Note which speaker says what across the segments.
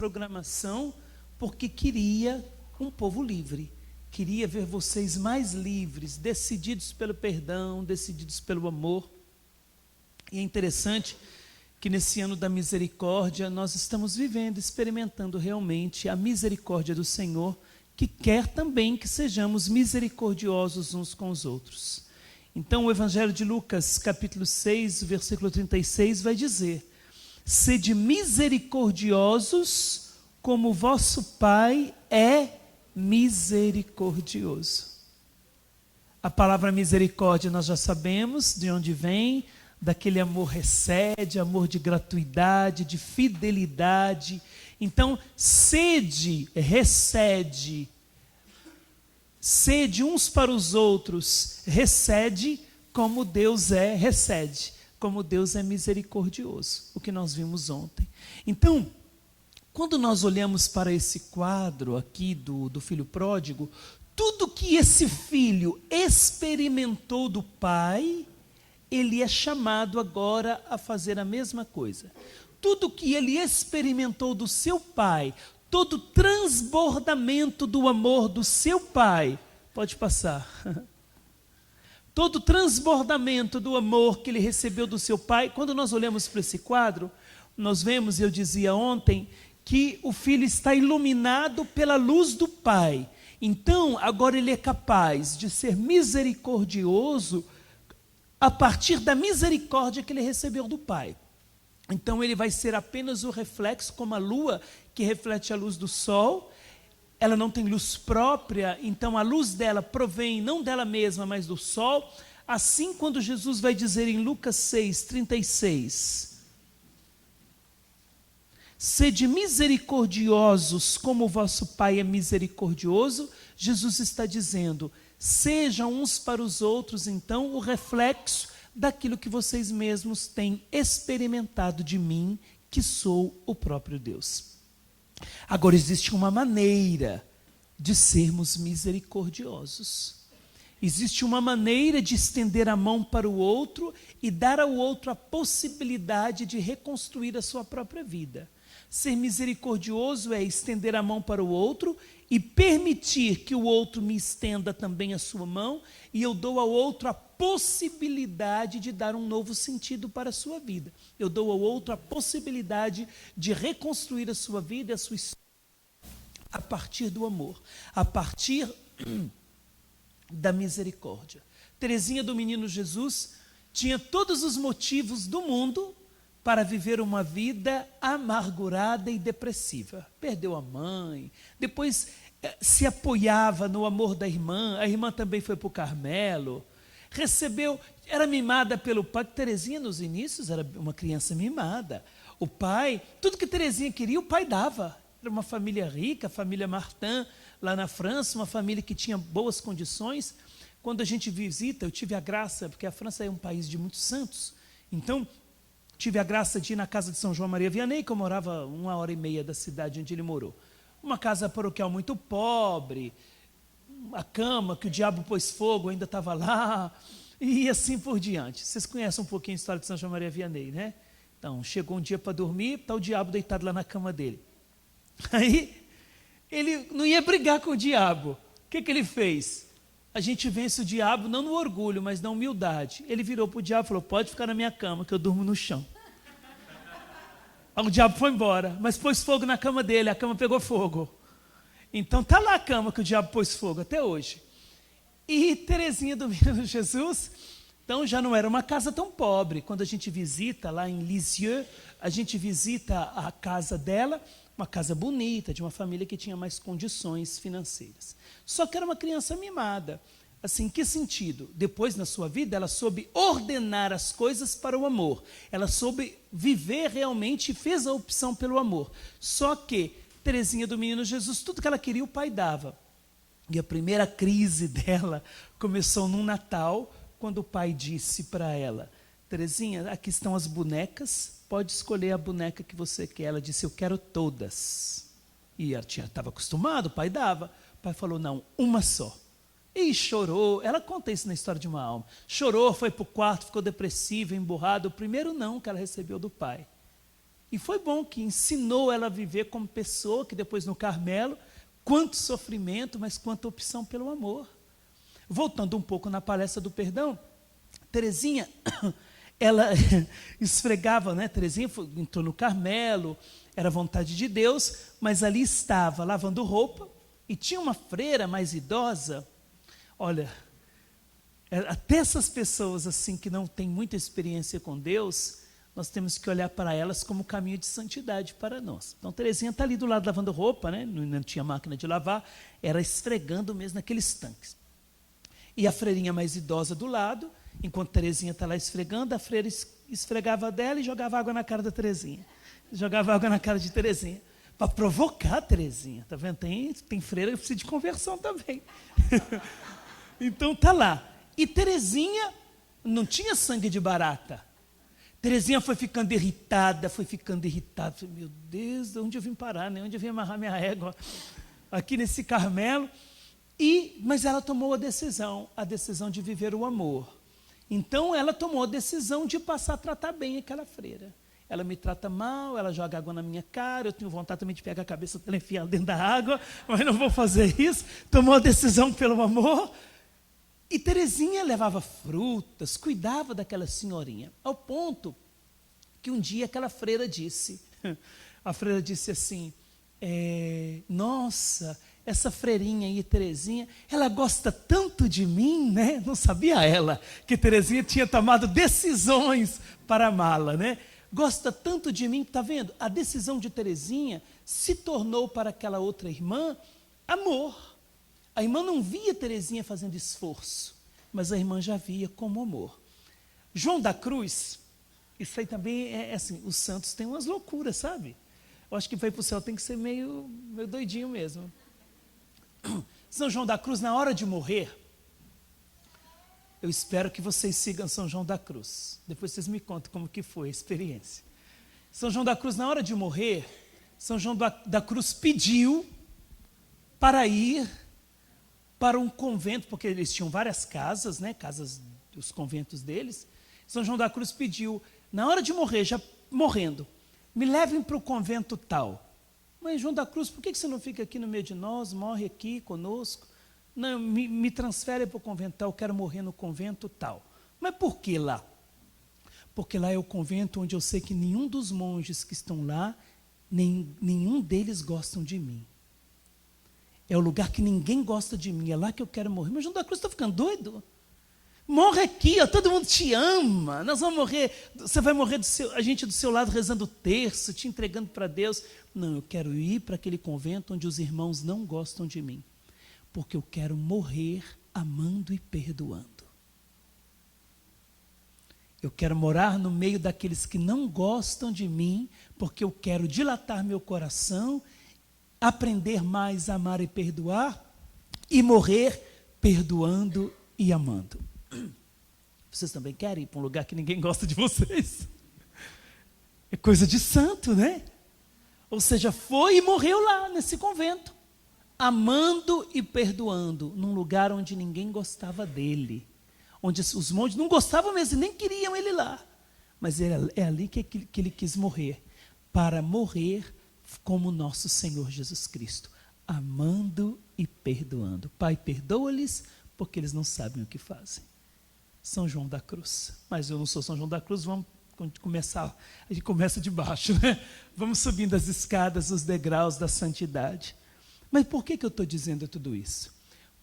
Speaker 1: programação porque queria um povo livre. Queria ver vocês mais livres, decididos pelo perdão, decididos pelo amor. E é interessante que nesse ano da misericórdia nós estamos vivendo, experimentando realmente a misericórdia do Senhor, que quer também que sejamos misericordiosos uns com os outros. Então o Evangelho de Lucas, capítulo 6, versículo 36, vai dizer: sede misericordiosos, como vosso Pai é misericordioso. A palavra misericórdia nós já sabemos de onde vem, daquele amor recede, amor de gratuidade, de fidelidade. Então, sede, recede, sede uns para os outros, recede como Deus recede, como Deus é misericordioso, o que nós vimos ontem. Então, quando nós olhamos para esse quadro aqui do filho pródigo, tudo que esse filho experimentou do pai, ele é chamado agora a fazer a mesma coisa. Tudo que ele experimentou do seu pai, todo transbordamento do amor do seu pai, pode passar. Todo transbordamento do amor que ele recebeu do seu pai, quando nós olhamos para esse quadro, nós vemos, eu dizia ontem, que o filho está iluminado pela luz do pai. Então, agora ele é capaz de ser misericordioso a partir da misericórdia que ele recebeu do pai. Então ele vai ser apenas o reflexo, como a lua que reflete a luz do sol. Ela não tem luz própria, então a luz dela provém não dela mesma, mas do sol. Assim, quando Jesus vai dizer em Lucas 6, 36, sede misericordiosos como o vosso Pai é misericordioso, Jesus está dizendo: sejam uns para os outros, então, o reflexo daquilo que vocês mesmos têm experimentado de mim, que sou o próprio Deus. Agora, existe uma maneira de sermos misericordiosos. Existe uma maneira de estender a mão para o outro e dar ao outro a possibilidade de reconstruir a sua própria vida. Ser misericordioso é estender a mão para o outro e permitir que o outro me estenda também a sua mão, e eu dou ao outro a possibilidade de dar um novo sentido para a sua vida. Eu dou ao outro a possibilidade de reconstruir a sua vida e a sua história a partir do amor, a partir da misericórdia. Teresinha do Menino Jesus tinha todos os motivos do mundo para viver uma vida amargurada e depressiva. Perdeu a mãe, depois se apoiava no amor da irmã, a irmã também foi para o Carmelo, recebeu, era mimada pelo pai. Teresinha nos inícios era uma criança mimada. O pai, tudo que Teresinha queria, o pai dava. Era uma família rica, a família Martin, lá na França, uma família que tinha boas condições. Quando a gente visita, eu tive a graça, porque a França é um país de muitos santos, então tive a graça de ir na casa de São João Maria Vianney, que eu morava 1h30 da cidade onde ele morou. Uma casa paroquial muito pobre, a cama que o diabo pôs fogo ainda estava lá, e assim por diante. Vocês conhecem um pouquinho a história de São João Maria Vianney, né? Então, chegou um dia para dormir, está o diabo deitado lá na cama dele. Aí, ele não ia brigar com o diabo. O que ele fez? A gente vence o diabo não no orgulho, mas na humildade. Ele virou para o diabo e falou: pode ficar na minha cama, que eu durmo no chão. Aí o diabo foi embora, mas pôs fogo na cama dele, a cama pegou fogo. Então está lá a cama que o diabo pôs fogo até hoje. E Teresinha do Menino Jesus, então já não era uma casa tão pobre. Quando a gente visita lá em Lisieux, a gente visita a casa dela, uma casa bonita, de uma família que tinha mais condições financeiras. Só que era uma criança mimada. Assim, em que sentido? Depois, na sua vida, ela soube ordenar as coisas para o amor. Ela soube viver realmente e fez a opção pelo amor. Só que Teresinha do Menino Jesus, tudo que ela queria, o pai dava. E a primeira crise dela começou num Natal, quando o pai disse para ela: Teresinha, aqui estão as bonecas, pode escolher a boneca que você quer. Ela disse: eu quero todas. E ela estava acostumada, o pai dava. O pai falou: não, uma só. E chorou, ela conta isso na História de uma Alma. Chorou, foi para o quarto, ficou depressiva, emburrada. O primeiro não que ela recebeu do pai. E foi bom que ensinou ela a viver como pessoa, que depois no Carmelo, quanto sofrimento, mas quanta opção pelo amor. Voltando um pouco na palestra do perdão, Teresinha, ela esfregava, né? Teresinha entrou no Carmelo, era vontade de Deus, mas ali estava lavando roupa, e tinha uma freira mais idosa. Olha, até essas pessoas assim que não têm muita experiência com Deus, nós temos que olhar para elas como caminho de santidade para nós. Então, Teresinha está ali do lado lavando roupa, né? Não tinha máquina de lavar, era esfregando mesmo naqueles tanques. E a freirinha mais idosa do lado, enquanto Teresinha está lá esfregando, a freira esfregava dela e jogava água na cara da Teresinha. Jogava água na cara de Teresinha, para provocar a Teresinha. Tá vendo? Tem freira que precisa de conversão também. Então tá lá. E Teresinha não tinha sangue de barata. Teresinha foi ficando irritada. Falei, meu Deus, de onde eu vim parar, né? Onde eu vim amarrar minha égua? Aqui nesse Carmelo. Mas ela tomou a decisão de viver o amor. Então ela tomou a decisão de passar a tratar bem aquela freira. Ela me trata mal, ela joga água na minha cara, eu tenho vontade também de pegar a cabeça dela e enfiar dentro da água, mas não vou fazer isso. Tomou a decisão pelo amor. E Teresinha levava frutas, cuidava daquela senhorinha, ao ponto que um dia aquela freira disse, assim, nossa, essa freirinha aí, Teresinha, ela gosta tanto de mim, né? Não sabia ela que Teresinha tinha tomado decisões para amá-la, né? Gosta tanto de mim, está vendo? A decisão de Teresinha se tornou para aquela outra irmã amor. A irmã não via Teresinha fazendo esforço, mas a irmã já via como amor. João da Cruz, isso aí também é assim, os santos têm umas loucuras, sabe? Eu acho que para ir para o céu tem que ser meio doidinho mesmo. São João da Cruz, na hora de morrer, eu espero que vocês sigam São João da Cruz. Depois vocês me contam como que foi a experiência. São João da Cruz, na hora de morrer, São João da Cruz pediu para ir para um convento, porque eles tinham várias casas, né, casas dos conventos deles. São João da Cruz pediu, na hora de morrer, já morrendo, me levem para o convento tal. Mas João da Cruz, por que você não fica aqui no meio de nós, morre aqui conosco? Não, me transfere para o convento tal, eu quero morrer no convento tal. Mas por que lá? Porque lá é o convento onde eu sei que nenhum dos monges que estão lá, nenhum deles gostam de mim. É o lugar que ninguém gosta de mim, é lá que eu quero morrer. Mas João da Cruz está ficando doido? Morre aqui, ó, todo mundo te ama. Nós vamos morrer, você vai morrer a gente do seu lado rezando o terço, te entregando para Deus. Não, eu quero ir para aquele convento onde os irmãos não gostam de mim, porque eu quero morrer amando e perdoando. Eu quero morar no meio daqueles que não gostam de mim, porque eu quero dilatar meu coração, aprender mais a amar e perdoar, e morrer perdoando e amando. Vocês também querem ir para um lugar que ninguém gosta de vocês? É coisa de santo, né? Ou seja, foi e morreu lá, nesse convento, amando e perdoando, num lugar onde ninguém gostava dele, onde os monges não gostavam mesmo, nem queriam ele lá, mas é ali que ele quis morrer, para morrer como nosso Senhor Jesus Cristo, amando e perdoando. Pai, perdoa-lhes, porque eles não sabem o que fazem. São João da Cruz. Mas eu não sou São João da Cruz, vamos começar, a gente começa de baixo, né? Vamos subindo as escadas, os degraus da santidade. Mas por que eu estou dizendo tudo isso?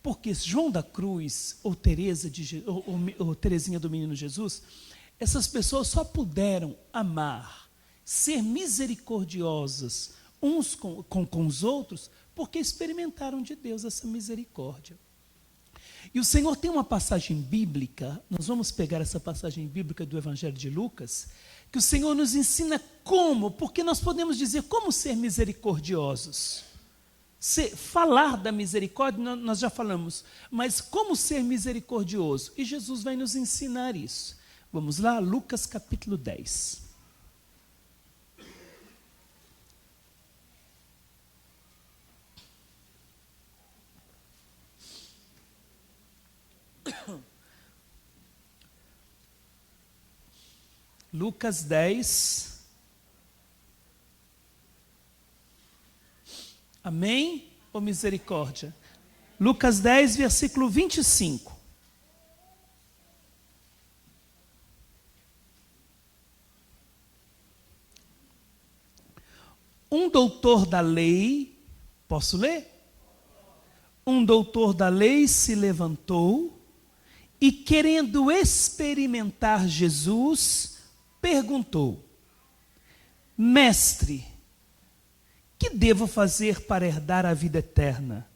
Speaker 1: Porque João da Cruz, ou Teresinha do Menino Jesus, essas pessoas só puderam amar, ser misericordiosas uns com os outros, porque experimentaram de Deus essa misericórdia. E o Senhor tem uma passagem bíblica, nós vamos pegar essa passagem bíblica do Evangelho de Lucas, que o Senhor nos ensina como, porque nós podemos dizer como ser misericordiosos. Falar da misericórdia, nós já falamos, mas como ser misericordioso? E Jesus vai nos ensinar isso. Vamos lá, Lucas capítulo 10. Lucas 10, Amém ou misericórdia? Lucas 10, versículo 25. Um doutor da lei, posso ler? Um doutor da lei se levantou e, querendo experimentar Jesus, perguntou: Mestre, que devo fazer para herdar a vida eterna?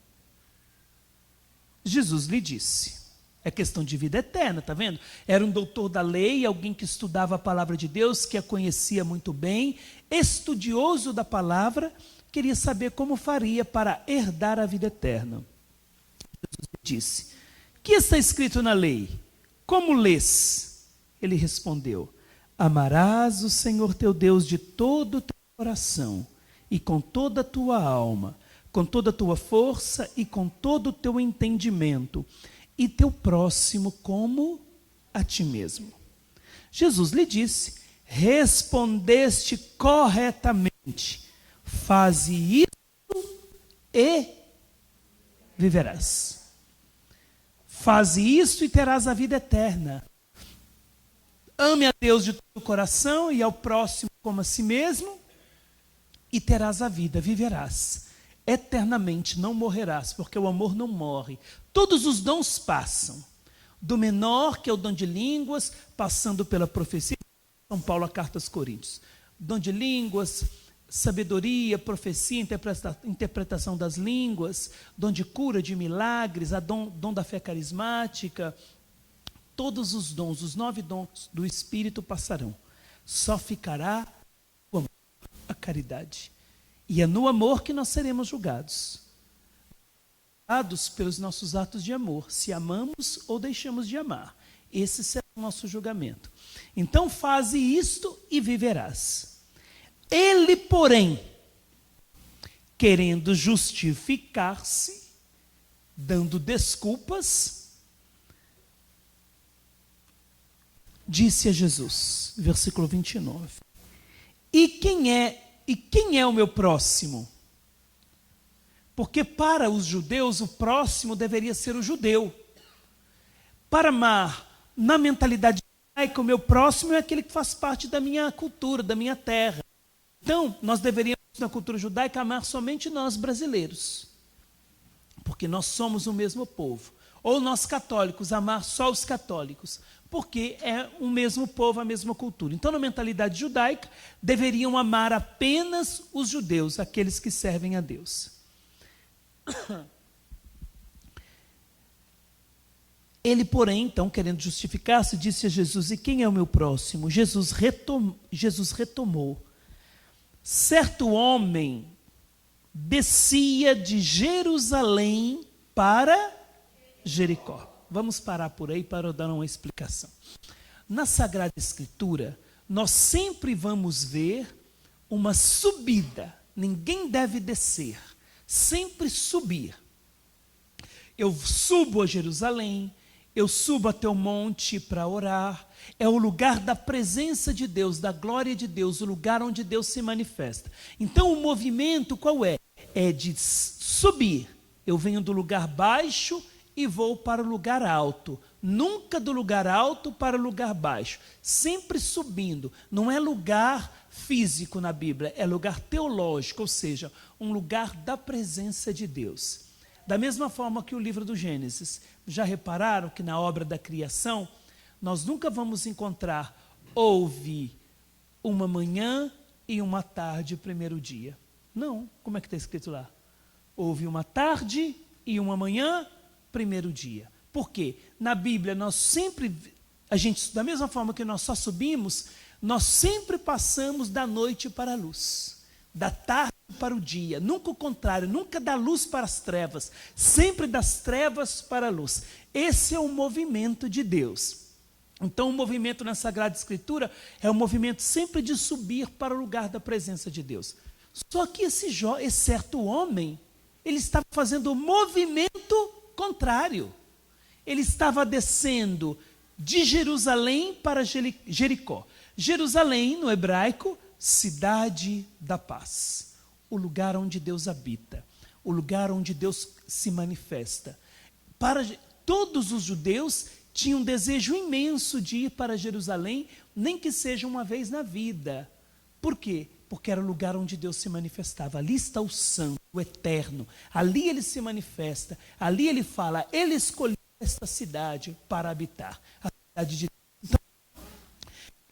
Speaker 1: Jesus lhe disse: é questão de vida eterna, está vendo? Era um doutor da lei, alguém que estudava a palavra de Deus, que a conhecia muito bem, estudioso da palavra, queria saber como faria para herdar a vida eterna. Jesus lhe disse: que está escrito na lei? Como lês? Ele respondeu: amarás o Senhor teu Deus de todo o teu coração, e com toda a tua alma, com toda a tua força e com todo o teu entendimento, e teu próximo como a ti mesmo. Jesus lhe disse: respondeste corretamente, faze isso e viverás. Faze isso e terás a vida eterna. Ame a Deus de todo o coração e ao próximo como a si mesmo, e terás a vida, viverás. Eternamente não morrerás, porque o amor não morre. Todos os dons passam, do menor, que é o dom de línguas, passando pela profecia, São Paulo, a carta aos Coríntios. Dom de línguas, sabedoria, profecia, interpretação das línguas, dom de cura, de milagres, dom da fé carismática. Todos os dons, os 9 dons do Espírito passarão. Só ficará o amor, a caridade. E é no amor que nós seremos julgados. Julgados pelos nossos atos de amor, se amamos ou deixamos de amar. Esse será o nosso julgamento. Então, faze isto e viverás. Ele, porém, querendo justificar-se, dando desculpas, disse a Jesus, versículo 29, E quem é o meu próximo? Porque para os judeus o próximo deveria ser o judeu. Para amar, na mentalidade judaica, o meu próximo é aquele que faz parte da minha cultura, da minha terra. Então, nós deveríamos, na cultura judaica, amar somente nós brasileiros, porque nós somos o mesmo povo. Ou nós católicos, amar só os católicos, porque é o mesmo povo, a mesma cultura. Então, na mentalidade judaica, deveriam amar apenas os judeus, aqueles que servem a Deus. Ele, porém, então, querendo justificar-se, disse a Jesus: e quem é o meu próximo? Jesus retomou. Certo homem descia de Jerusalém para Jericó. Vamos parar por aí para eu dar uma explicação. Na Sagrada Escritura, nós sempre vamos ver uma subida. Ninguém deve descer, sempre subir. Eu subo a Jerusalém, eu subo até o monte para orar. É o lugar da presença de Deus, da glória de Deus, o lugar onde Deus se manifesta. Então o movimento qual é? É de subir. Eu venho do lugar baixo e vou para o lugar alto. Nunca do lugar alto para o lugar baixo. Sempre subindo. Não é lugar físico na Bíblia, é lugar teológico, ou seja, um lugar da presença de Deus. Da mesma forma que o livro do Gênesis. Já repararam que na obra da criação, nós nunca vamos encontrar houve uma manhã e uma tarde, primeiro dia. Não, como é que está escrito lá? Houve uma tarde e uma manhã, primeiro dia. Por quê? Na Bíblia nós sempre, da mesma forma que nós só subimos, nós sempre passamos da noite para a luz, da tarde para o dia, nunca o contrário, nunca da luz para as trevas, sempre das trevas para a luz. Esse é o movimento de Deus. Então o movimento na Sagrada Escritura é um movimento sempre de subir para o lugar da presença de Deus. Só que esse certo homem, ele estava fazendo o movimento contrário. Ele estava descendo de Jerusalém para Jericó. Jerusalém, no hebraico, cidade da paz, o lugar onde Deus habita. o lugar onde Deus se manifesta. Todos os judeus tinham um desejo imenso de ir para Jerusalém, nem que seja uma vez na vida. Por quê? Porque era o lugar onde Deus se manifestava. Ali está o santo, o eterno. Ali ele se manifesta. Ali ele fala, ele escolheu esta cidade para habitar. A cidade de Deus. Então,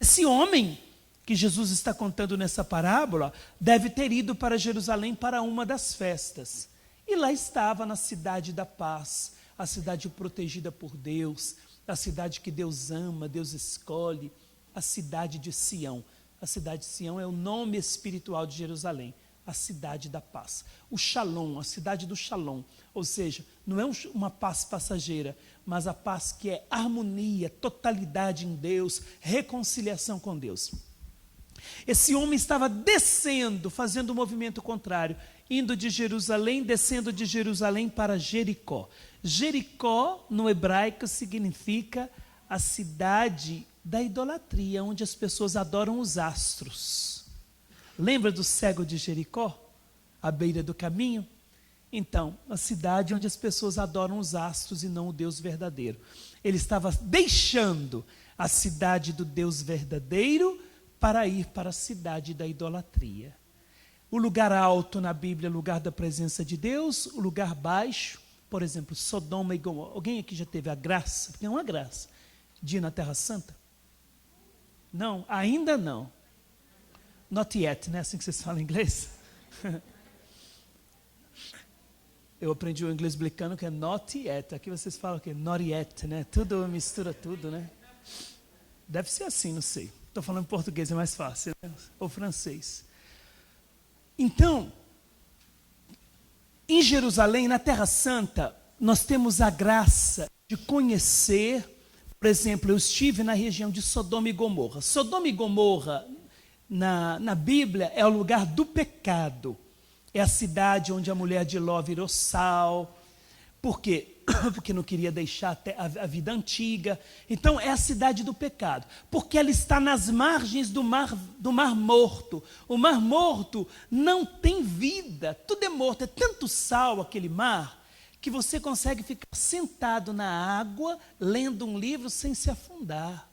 Speaker 1: esse homem que Jesus está contando nessa parábola deve ter ido para Jerusalém para uma das festas. E lá estava na cidade da paz, a cidade protegida por Deus, a cidade que Deus ama, Deus escolhe, a cidade de Sião. A cidade de Sião é o nome espiritual de Jerusalém, a cidade da paz. O Shalom, a cidade do Shalom, ou seja, não é uma paz passageira, mas a paz que é harmonia, totalidade em Deus, reconciliação com Deus. Esse homem estava descendo, fazendo o movimento contrário, indo de Jerusalém, descendo de Jerusalém para Jericó. Jericó, no hebraico, significa a cidade da idolatria, onde as pessoas adoram os astros. Lembra do cego de Jericó, à beira do caminho? Então, a cidade onde as pessoas adoram os astros e não o Deus verdadeiro. Ele estava deixando a cidade do Deus verdadeiro para ir para a cidade da idolatria. O lugar alto na Bíblia é o lugar da presença de Deus, o lugar baixo, por exemplo, Sodoma e Gomorra. Alguém aqui já teve a graça, porque é uma graça, de ir na Terra Santa? Não, ainda não. Not yet, né? Assim que vocês falam em inglês. Eu aprendi o inglês blicano que é not yet. Aqui vocês falam que é not yet, né? Tudo mistura tudo, né? Deve ser assim, não sei. Estou falando português, é mais fácil, né? Ou francês. Então, em Jerusalém, na Terra Santa, nós temos a graça de conhecer, por exemplo, eu estive na região de Sodoma e Gomorra. Sodoma e Gomorra, na Bíblia, é o lugar do pecado. É a cidade onde a mulher de Ló virou sal. Por quê? Porque não queria deixar a vida antiga. Então, é a cidade do pecado. Porque ela está nas margens do mar Morto. O Mar Morto não tem vida. Tudo é morto. É tanto sal aquele mar, que você consegue ficar sentado na água, lendo um livro sem se afundar.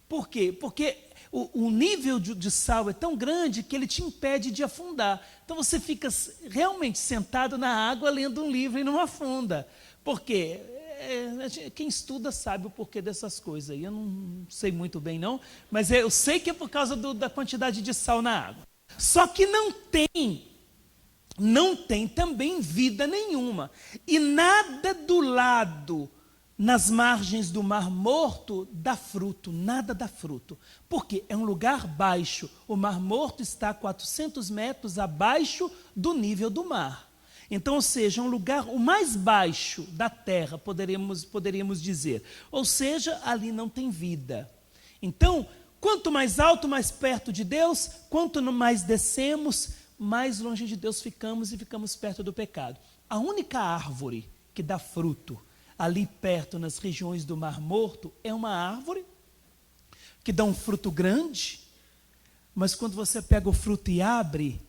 Speaker 1: Por quê? Porque o nível de sal é tão grande que ele te impede de afundar. Então você fica realmente sentado na água, lendo um livro e não afunda. Por quê? Quem estuda sabe o porquê dessas coisas aí. Eu não sei muito bem não, mas eu sei que é por causa da quantidade de sal na água. Só que não tem também vida nenhuma. E nada do lado, nas margens do Mar Morto, dá fruto, nada dá fruto. Porque é um lugar baixo. O Mar Morto está a 400 metros abaixo do nível do mar. Então, ou seja, um lugar o mais baixo da terra, poderíamos dizer. Ou seja, ali não tem vida. Então, quanto mais alto, mais perto de Deus, quanto mais descemos, mais longe de Deus ficamos e ficamos perto do pecado. A única árvore que dá fruto ali perto, nas regiões do Mar Morto, é uma árvore que dá um fruto grande, mas quando você pega o fruto e abre,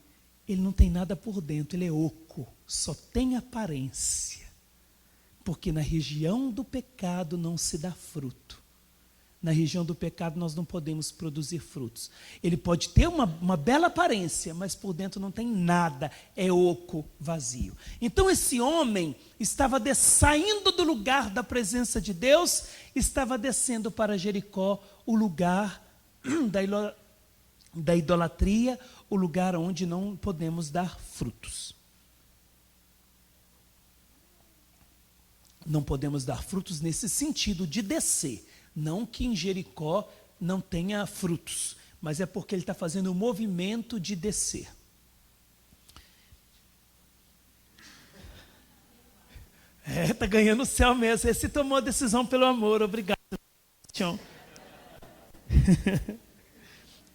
Speaker 1: ele não tem nada por dentro, ele é oco, só tem aparência. Porque na região do pecado não se dá fruto. Na região do pecado nós não podemos produzir frutos. Ele pode ter uma bela aparência, mas por dentro não tem nada, é oco, vazio. Então esse homem estava saindo do lugar da presença de Deus, estava descendo para Jericó, o lugar da idolatria, o lugar onde não podemos dar frutos. Não podemos dar frutos nesse sentido de descer. Não que em Jericó não tenha frutos, mas é porque ele está fazendo o movimento de descer. Está ganhando o céu mesmo. Esse tomou a decisão pelo amor, obrigado.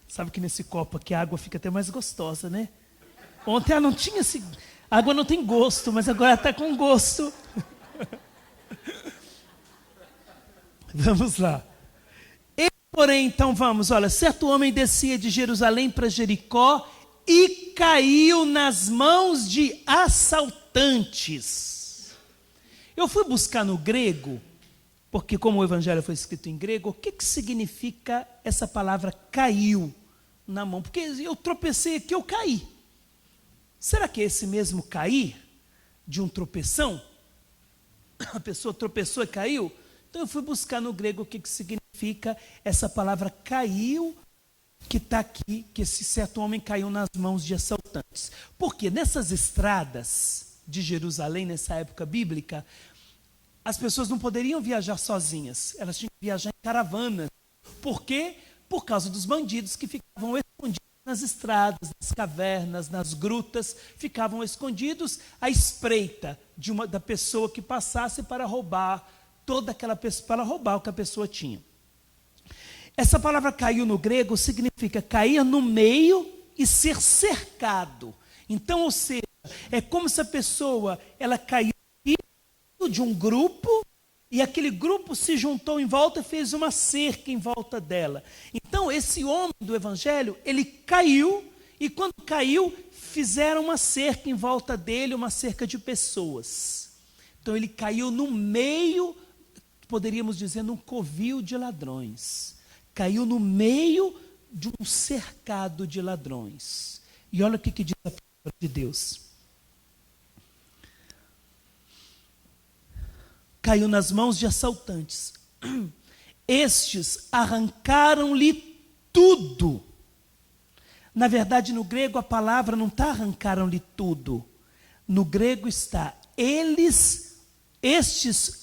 Speaker 1: Sabe que nesse copo aqui a água fica até mais gostosa, né? Ontem ela não tinha a água não tem gosto, mas agora está com gosto. Vamos lá. Porém, então vamos, olha, certo homem descia de Jerusalém para Jericó e caiu nas mãos de assaltantes. assaltantes. Eu fui buscar no grego, porque como o evangelho foi escrito em grego, o que significa essa palavra caiu na mão? Porque eu tropecei aqui, eu caí. Será que é esse mesmo cair de um tropeção? A pessoa tropeçou e caiu? Então eu fui buscar no grego o que significa essa palavra caiu, que está aqui, que esse certo homem caiu nas mãos de assaltantes. Porque nessas estradas de Jerusalém, nessa época bíblica, as pessoas não poderiam viajar sozinhas, elas tinham que viajar em caravanas. Por quê? Por causa dos bandidos que ficavam escondidos nas estradas, nas cavernas, nas grutas, ficavam escondidos à espreita da pessoa que passasse para roubar toda aquela pessoa, para roubar o que a pessoa tinha. Essa palavra caiu no grego significa cair no meio e ser cercado. Então, ou seja, é como se a pessoa ela caiu de um grupo e aquele grupo se juntou em volta e fez uma cerca em volta dela. Então, esse homem do evangelho, ele caiu e quando caiu, fizeram uma cerca em volta dele, uma cerca de pessoas. Então, ele caiu no meio, poderíamos dizer, num covil de ladrões. Caiu no meio de um cercado de ladrões. E olha o que diz a palavra de Deus. Caiu nas mãos de assaltantes. Estes arrancaram-lhe tudo. Na verdade, no grego a palavra não está arrancaram-lhe tudo. No grego está, estes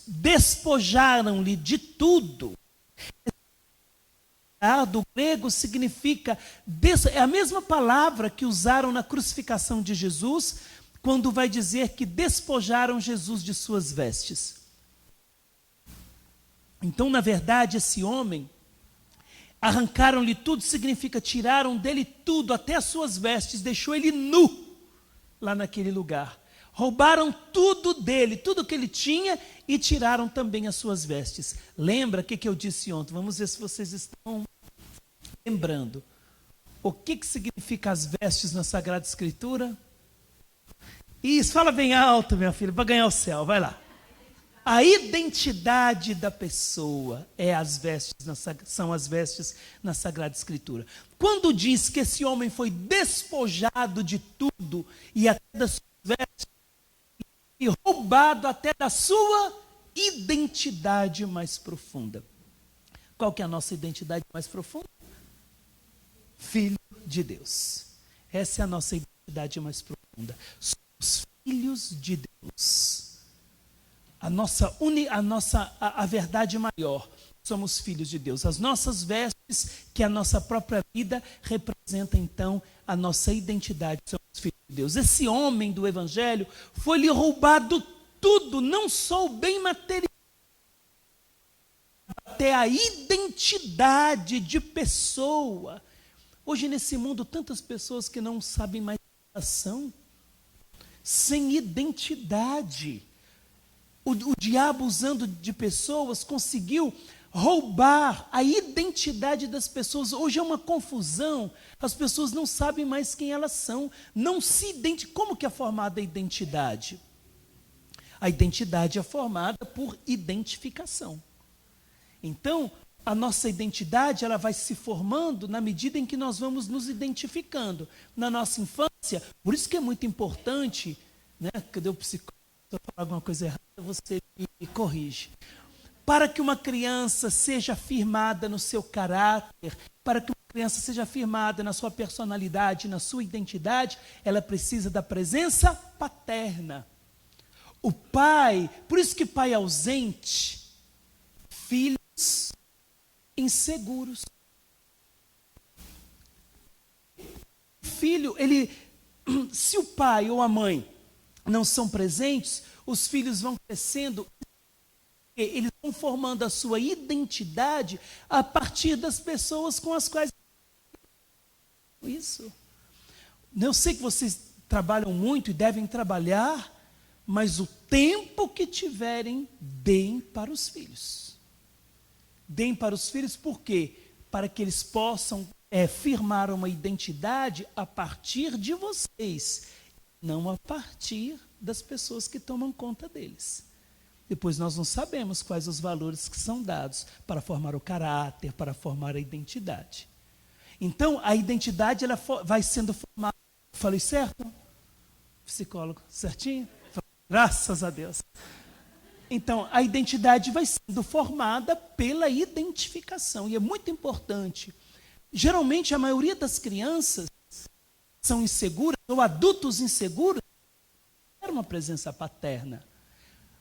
Speaker 1: despojaram-lhe de tudo. Do grego significa, é a mesma palavra que usaram na crucificação de Jesus, quando vai dizer que despojaram Jesus de suas vestes. Então, na verdade, esse homem, arrancaram-lhe tudo, significa tiraram dele tudo, até as suas vestes, deixou ele nu, lá naquele lugar. Roubaram tudo dele, tudo que ele tinha, e tiraram também as suas vestes. Lembra o que eu disse ontem? Vamos ver se vocês estão lembrando. O que significa as vestes na Sagrada Escritura? Isso, fala bem alto, minha filha, para ganhar o céu, vai lá. A identidade da pessoa são as vestes na Sagrada Escritura. Quando diz que esse homem foi despojado de tudo e até das suas vestes, e roubado até da sua identidade mais profunda. Qual que é a nossa identidade mais profunda? Filho de Deus. Essa é a nossa identidade mais profunda. Somos filhos de Deus. A verdade maior, somos filhos de Deus. As nossas vestes, que é a nossa própria vida, representa então a nossa identidade, somos filhos de Deus. Esse homem do evangelho foi-lhe roubado tudo, não só o bem material, até a identidade de pessoa. Hoje nesse mundo, tantas pessoas que não sabem mais quem elas são, sem identidade. O diabo, usando de pessoas, conseguiu roubar a identidade das pessoas. Hoje é uma confusão, as pessoas não sabem mais quem elas são, não se identificam. Como que é formada a identidade? A identidade é formada por identificação. Então, a nossa identidade ela vai se formando na medida em que nós vamos nos identificando. Na nossa infância, por isso que é muito importante, né? Cadê o psicólogo? Se eu falar alguma coisa errada, você me corrige. Para que uma criança seja firmada no seu caráter, para que uma criança seja firmada na sua personalidade, na sua identidade, ela precisa da presença paterna. O pai, por isso que pai ausente, filhos inseguros. O filho, se o pai ou a mãe não são presentes, os filhos vão crescendo, eles vão formando a sua identidade a partir das pessoas com as quais... Isso. Eu sei que vocês trabalham muito e devem trabalhar, mas o tempo que tiverem, deem para os filhos. Deem para os filhos por quê? Para que eles possam firmar uma identidade a partir de vocês, não a partir das pessoas que tomam conta deles. Depois nós não sabemos quais os valores que são dados para formar o caráter, para formar a identidade. Então, a identidade ela vai sendo formada. Falei certo? Psicólogo, certinho? Graças a Deus. Então, a identidade vai sendo formada pela identificação. E é muito importante. Geralmente, a maioria das crianças são inseguras, ou adultos inseguros, não uma presença paterna.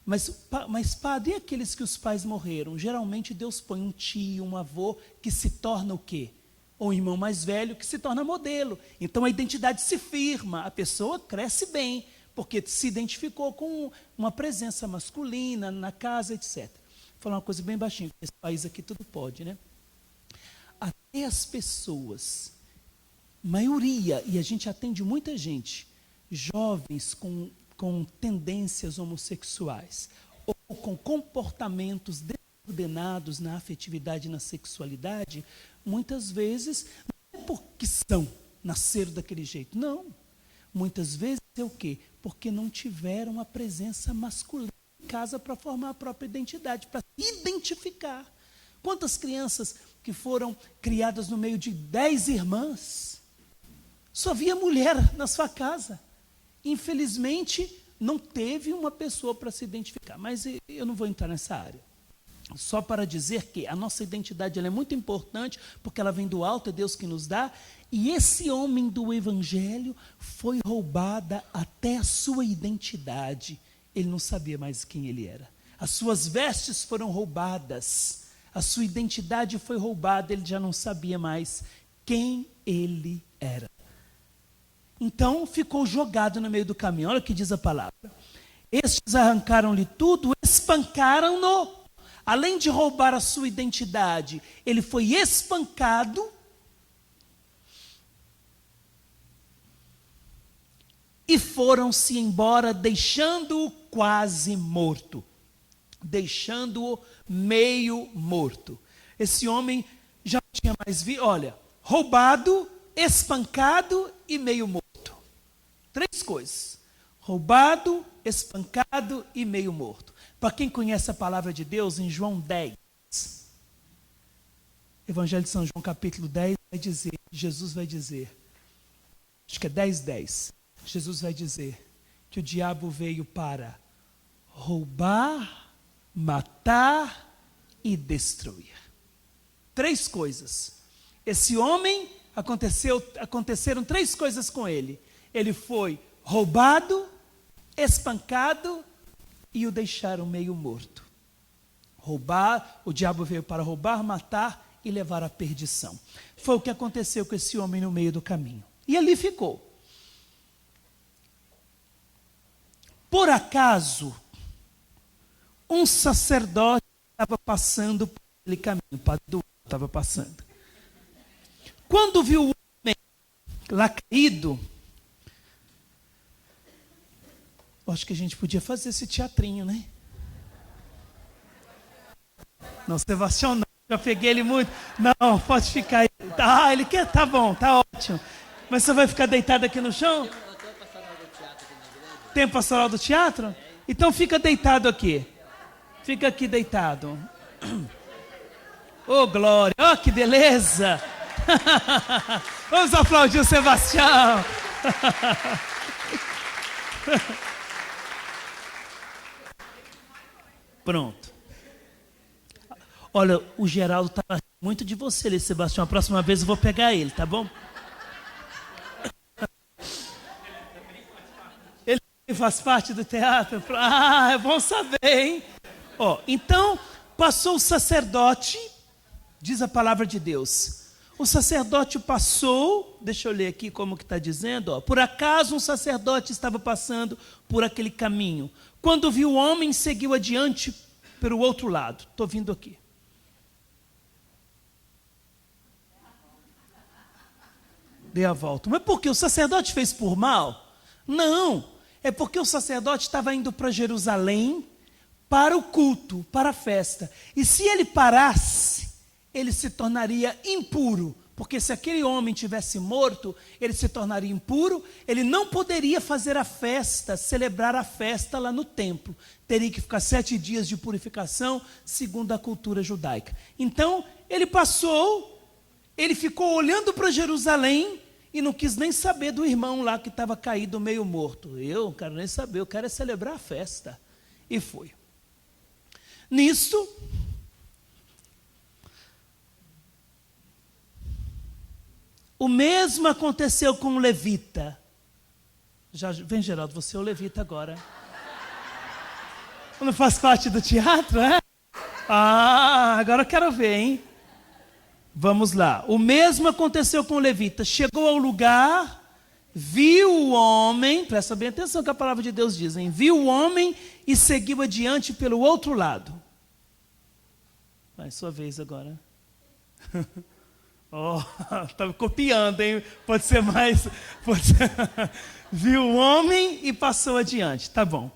Speaker 1: Mas, padre, e aqueles que os pais morreram? Geralmente, Deus põe um tio, um avô, que se torna o quê? Ou um irmão mais velho, que se torna modelo. Então, a identidade se firma, a pessoa cresce bem, porque se identificou com uma presença masculina na casa, etc. Vou falar uma coisa bem baixinho, porque esse país aqui tudo pode, né? Até as pessoas, maioria, e a gente atende muita gente, jovens com tendências homossexuais, ou com comportamentos desordenados na afetividade e na sexualidade, muitas vezes, não é porque nasceram daquele jeito, não. Muitas vezes é o quê? Porque não tiveram a presença masculina em casa para formar a própria identidade, para identificar. Quantas crianças que foram criadas no meio de 10 irmãs, só havia mulher na sua casa. Infelizmente, não teve uma pessoa para se identificar. Mas eu não vou entrar nessa área. Só para dizer que a nossa identidade ela é muito importante, porque ela vem do alto, é Deus que nos dá. E esse homem do Evangelho foi roubada até a sua identidade. Ele não sabia mais quem ele era. As suas vestes foram roubadas. A sua identidade foi roubada. Ele já não sabia mais quem ele era. Então ficou jogado no meio do caminho. Olha o que diz a palavra. Estes arrancaram-lhe tudo, espancaram-no. Além de roubar a sua identidade, ele foi espancado e foram-se embora, deixando-o quase morto. Deixando-o meio morto. Esse homem já não tinha mais vida. Olha, roubado, espancado e meio morto. 3 coisas. Roubado, espancado e meio morto. Para quem conhece a palavra de Deus, em João 10, Evangelho de São João, capítulo 10, Jesus vai dizer, acho que é 10:10, Jesus vai dizer que o diabo veio para roubar, matar e destruir. 3 coisas. Esse homem, aconteceram 3 coisas com ele. Ele foi roubado, espancado e o deixaram meio morto. O diabo veio para roubar, matar e levar à perdição. Foi o que aconteceu com esse homem no meio do caminho. E ali ficou. Por acaso, um sacerdote estava passando por aquele caminho, o padre do estava passando. Quando viu o homem lá caído, acho que a gente podia fazer esse teatrinho, né? Não, Sebastião, não. Já peguei ele muito. Não, pode ficar aí. Ah, ele quer? Tá bom, tá ótimo. Mas você vai ficar deitado aqui no chão? Tem pastoral do teatro? Então fica deitado aqui. Fica aqui deitado. Oh, glória. Oh, que beleza. Vamos aplaudir o Sebastião. Pronto. Olha, o Geraldo está muito de você ali, Sebastião. A próxima vez eu vou pegar ele, tá bom? Ele faz parte do teatro? Ah, é bom saber, hein? Ó, então, passou o sacerdote, diz a palavra de Deus. O sacerdote passou, deixa eu ler aqui como que está dizendo, ó. Por acaso um sacerdote estava passando por aquele caminho. Quando viu o homem, seguiu adiante pelo outro lado. Estou vindo aqui. Dei a volta. Mas por quê? O sacerdote fez por mal? Não. É porque o sacerdote estava indo para Jerusalém para o culto, para a festa. E se ele parasse, ele se tornaria impuro, Porque se aquele homem tivesse morto, ele se tornaria impuro, ele não poderia fazer a festa, celebrar a festa lá no templo. Teria que ficar 7 dias de purificação, segundo a cultura judaica. Então, ele ficou olhando para Jerusalém e não quis nem saber do irmão lá que estava caído meio morto. Eu não quero nem saber, eu quero é celebrar a festa. E foi. Nisso, o mesmo aconteceu com o levita. Vem, Geraldo, você é o levita agora. Não faz parte do teatro, é? Agora eu quero ver, hein? Vamos lá. O mesmo aconteceu com o levita. Chegou ao lugar, viu o homem, presta bem atenção que a palavra de Deus diz, hein? Viu o homem e seguiu adiante pelo outro lado. Vai, sua vez agora. Tá copiando, hein? Pode ser mais. Viu o homem e passou adiante. Tá bom.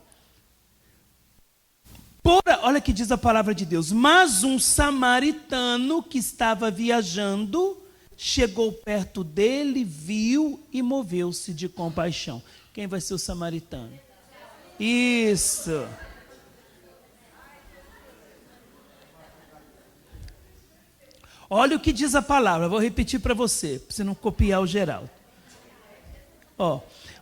Speaker 1: Olha o que diz a palavra de Deus. Mas um samaritano que estava viajando chegou perto dele, viu e moveu-se de compaixão. Quem vai ser o samaritano? Isso. Olha o que diz a palavra, vou repetir para você não copiar o Geraldo.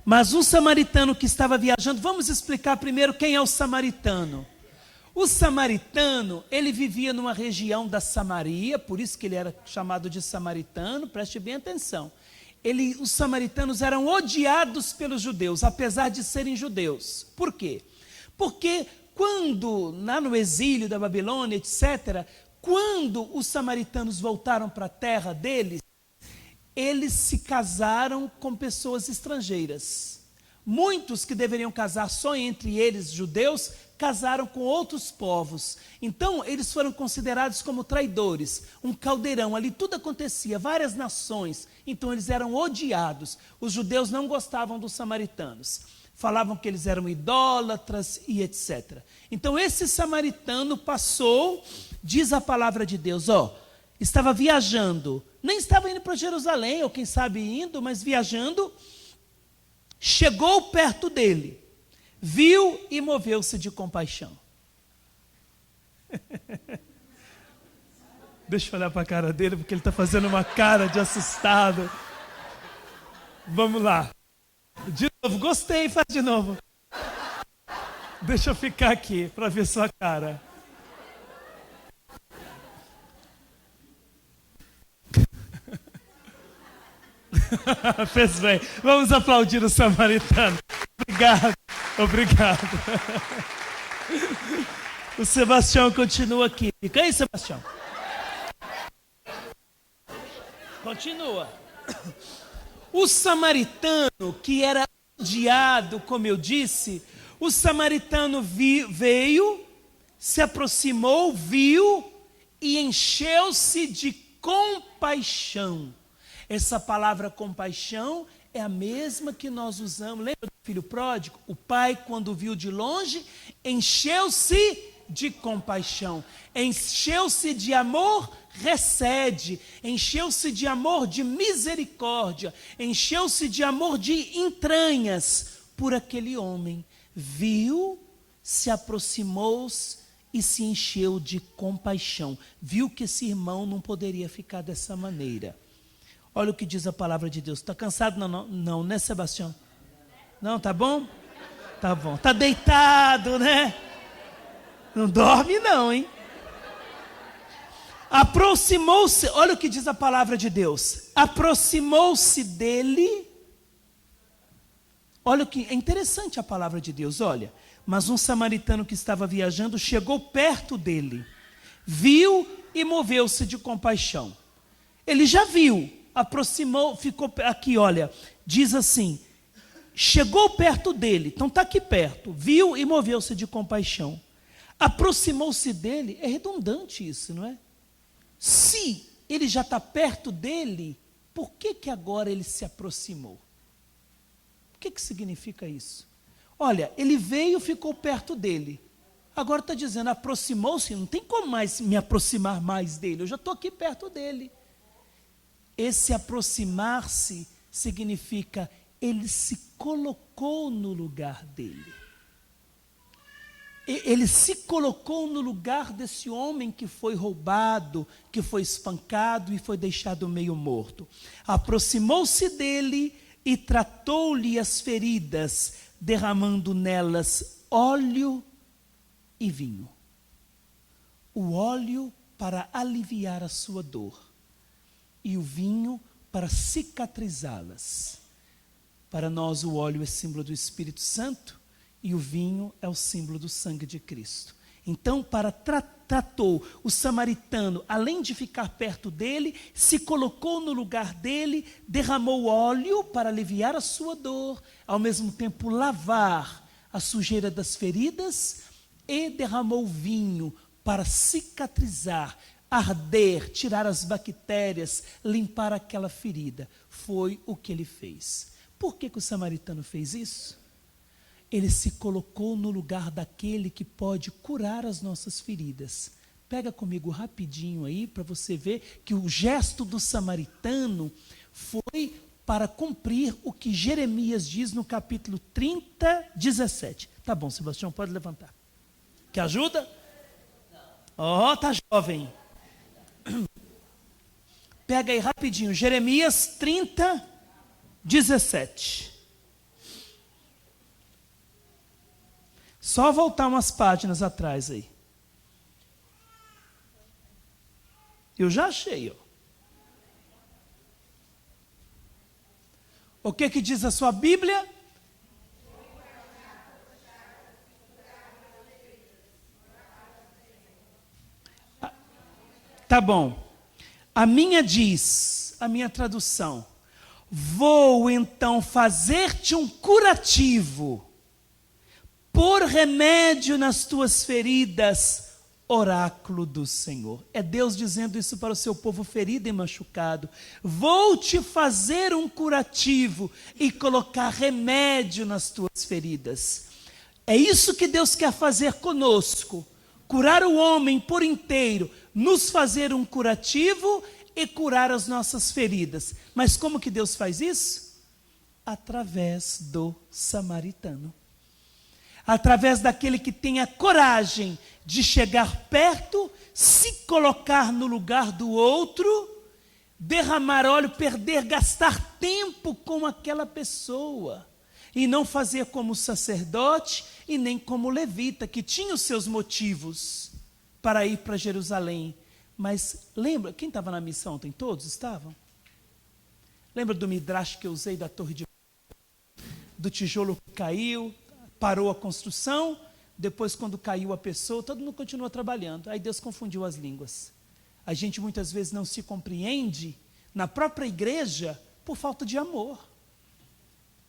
Speaker 1: Mas um samaritano que estava viajando, vamos explicar primeiro quem é o samaritano. O samaritano, ele vivia numa região da Samaria, por isso que ele era chamado de samaritano, preste bem atenção. Os samaritanos eram odiados pelos judeus, apesar de serem judeus. Por quê? Porque quando, lá no exílio da Babilônia, etc., quando os samaritanos voltaram para a terra deles, eles se casaram com pessoas estrangeiras. Muitos que deveriam casar só entre eles, judeus, casaram com outros povos. Então, eles foram considerados como traidores. Um caldeirão, ali tudo acontecia, várias nações. Então, eles eram odiados. Os judeus não gostavam dos samaritanos. Falavam que eles eram idólatras e etc. Então, esse samaritano passou, diz a palavra de Deus, estava viajando. Nem estava indo para Jerusalém, ou quem sabe indo, mas viajando. Chegou perto dele, viu e moveu-se de compaixão. Deixa eu olhar para a cara dele, porque ele está fazendo uma cara de assustado. Vamos lá. De novo, gostei, faz de novo. Deixa eu ficar aqui para ver sua cara. Fez bem. Vamos aplaudir o samaritano. Obrigado. O Sebastião continua aqui. Fica aí, Sebastião. Continua. O samaritano, que era odiado, como eu disse, o samaritano veio, se aproximou, viu e encheu-se de compaixão. Essa palavra compaixão é a mesma que nós usamos. Lembra do filho pródigo? O pai, quando viu de longe, encheu-se de compaixão. Encheu-se de amor, recede. Encheu-se de amor, de misericórdia. Encheu-se de amor de entranhas por aquele homem. Viu, se aproximou e se encheu de compaixão. Viu que esse irmão não poderia ficar dessa maneira. Olha o que diz a palavra de Deus. Está cansado? Não, né, Sebastião? Não, tá bom? Tá bom. Tá deitado, né? Não dorme não, hein? Aproximou-se, olha o que diz a palavra de Deus. Aproximou-se dele. Olha o que é interessante a palavra de Deus, olha. Mas um samaritano que estava viajando chegou perto dele, viu e moveu-se de compaixão. Ele já viu, aproximou, ficou aqui, olha, diz assim, chegou perto dele, então está aqui perto, viu e moveu-se de compaixão. Aproximou-se dele, é redundante isso, não é? Se ele já está perto dele, por que agora ele se aproximou? O que significa isso? Olha, ele veio e ficou perto dele. Agora está dizendo, aproximou-se, não tem como mais me aproximar mais dele, eu já estou aqui perto dele. Esse aproximar-se significa ele se colocou no lugar dele. Ele se colocou no lugar desse homem que foi roubado, que foi espancado e foi deixado meio morto. Aproximou-se dele e tratou-lhe as feridas, derramando nelas óleo e vinho. O óleo para aliviar a sua dor e o vinho para cicatrizá-las. Para nós o óleo é símbolo do Espírito Santo e o vinho é o símbolo do sangue de Cristo. Então, tratou o samaritano, além de ficar perto dele, se colocou no lugar dele, derramou óleo para aliviar a sua dor, ao mesmo tempo lavar a sujeira das feridas, e derramou vinho para cicatrizar, arder, tirar as bactérias, limpar aquela ferida. Foi o que ele fez. Por que o samaritano fez isso? Ele se colocou no lugar daquele que pode curar as nossas feridas. Pega comigo rapidinho aí, para você ver que o gesto do samaritano foi para cumprir o que Jeremias diz no capítulo 30, 17. Tá bom, Sebastião, pode levantar. Quer ajuda? Ó, tá jovem. Pega aí rapidinho, Jeremias 30, 17. Só voltar umas páginas atrás aí. Eu já achei, ó. O que que diz a sua Bíblia? Tá bom. A minha diz, a minha tradução: vou então fazer-te um curativo, por remédio nas tuas feridas, oráculo do Senhor. É Deus dizendo isso para o seu povo ferido e machucado. Vou te fazer um curativo e colocar remédio nas tuas feridas. É isso que Deus quer fazer conosco. Curar o homem por inteiro, nos fazer um curativo e curar as nossas feridas. Mas como que Deus faz isso? Através do samaritano. Através daquele que tem a coragem de chegar perto, se colocar no lugar do outro, derramar óleo, gastar tempo com aquela pessoa, e não fazer como o sacerdote e nem como o levita, que tinha os seus motivos para ir para Jerusalém. Mas lembra, quem estava na missão ontem? Todos estavam? Lembra do midrash que eu usei da torre do tijolo que caiu, parou a construção, depois quando caiu a pessoa, todo mundo continuou trabalhando. Aí Deus confundiu as línguas. A gente muitas vezes não se compreende na própria igreja por falta de amor.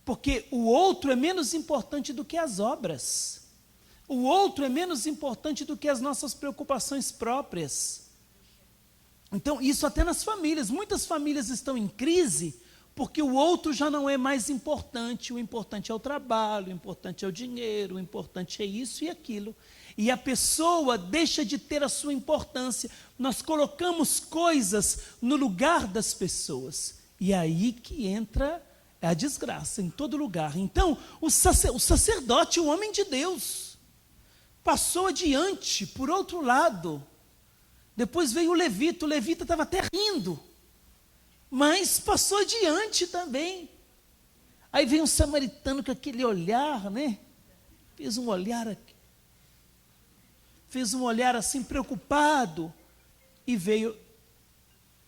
Speaker 1: Porque o outro é menos importante do que as obras. O outro é menos importante do que as nossas preocupações próprias. Então, isso até nas famílias. Muitas famílias estão em crise porque o outro já não é mais importante. O importante é o trabalho, o importante é o dinheiro, o importante é isso e aquilo. E a pessoa deixa de ter a sua importância. Nós colocamos coisas no lugar das pessoas. E é aí que entra a desgraça, em todo lugar. Então, o sacerdote, o homem de Deus, passou adiante, por outro lado. Depois veio o levita estava até rindo, mas passou adiante também. Aí vem um samaritano com aquele olhar, né? Fez um olhar assim preocupado, e veio,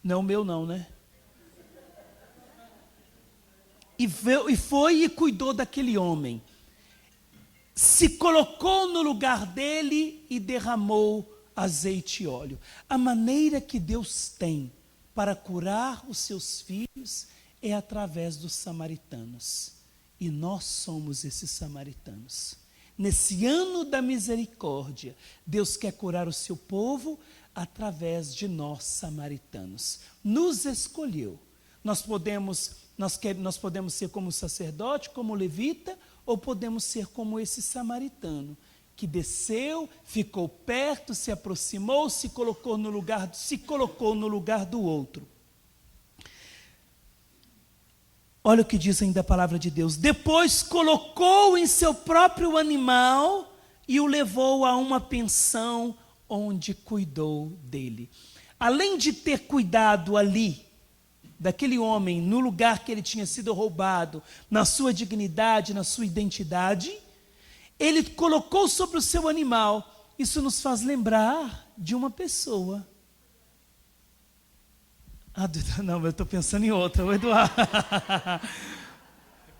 Speaker 1: não meu não, né? E foi e cuidou daquele homem, se colocou no lugar dele e derramou azeite e óleo. A maneira que Deus tem para curar os seus filhos é através dos samaritanos. E nós somos esses samaritanos. Nesse ano da misericórdia, Deus quer curar o seu povo através de nós samaritanos. Nos escolheu. Nós podemos ser como o sacerdote, como o levita, ou podemos ser como esse samaritano, que desceu, ficou perto, se aproximou, se colocou no lugar do outro. Olha o que diz ainda a palavra de Deus. Depois colocou em seu próprio animal e o levou a uma pensão onde cuidou dele. Além de ter cuidado ali daquele homem, no lugar que ele tinha sido roubado, na sua dignidade, na sua identidade, ele colocou sobre o seu animal. Isso nos faz lembrar de uma pessoa. Não, mas eu estou pensando em outra, o Eduardo.